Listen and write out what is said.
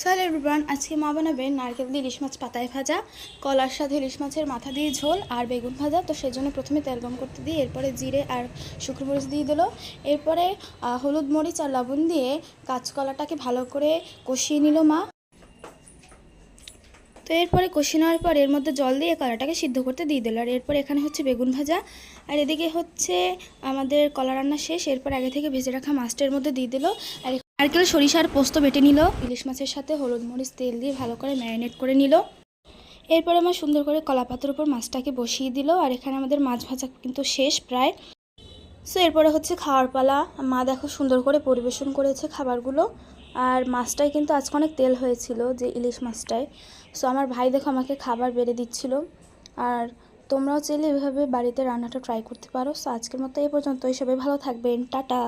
Hello everyone, আজকে মা বানাবে নারকেল দিয়ে ইলিশ মাছ পাতায় ভাজা, কলার সাথে ইলিশ মাছের মাথা দিয়ে ঝোল আর বেগুন ভাজা। তো সেজন্য প্রথমে তেল গরম করতে দিয়ে এরপরে জিরে আর শুকনো মরিচ দিয়ে দিল। এরপরে হলুদ মরিচ আর লবণ দিয়ে কাঁচকলাটাকে ভালো করে কষিয়ে নিল মা। তো এরপরে কষিয়ে নেওয়ার পর এর মধ্যে জল দিয়ে কলাটাকে সিদ্ধ করতে দিয়ে দিল। আর এরপর এখানে হচ্ছে বেগুন ভাজা, আর এদিকে হচ্ছে আমাদের কলা রান্না শেষ। এরপর আগে থেকে ভেজে রাখা মাছটার মধ্যে দিয়ে দিল। আর নারকেল সরিষার পোস্ত বেটে নিল, ইলিশ মাছের সাথে হলুদ মরিচ তেল দিয়ে ভালো করে ম্যারিনেট করে নিল। এরপর আমার সুন্দর করে কলা পাতার উপর মাছটাকে বসিয়ে দিল। আর এখানে আমাদের মাছ ভাজা কিন্তু শেষ প্রায়। সো এরপরে হচ্ছে খাওয়ার পালা। মা দেখো সুন্দর করে পরিবেশন করেছে খাবারগুলো। আর মাছটায় কিন্তু আজকে অনেক তেল হয়েছিল, যে ইলিশ মাছটায়। সো আমার ভাই দেখো আমাকে খাবার বেড়ে দিচ্ছিল। আর তোমরাও চাইলে এভাবে বাড়িতে রান্নাটা ট্রাই করতে পারো। সো আজকের মতো এই পর্যন্ত, সবাই ভালো থাকবেন, টাটা।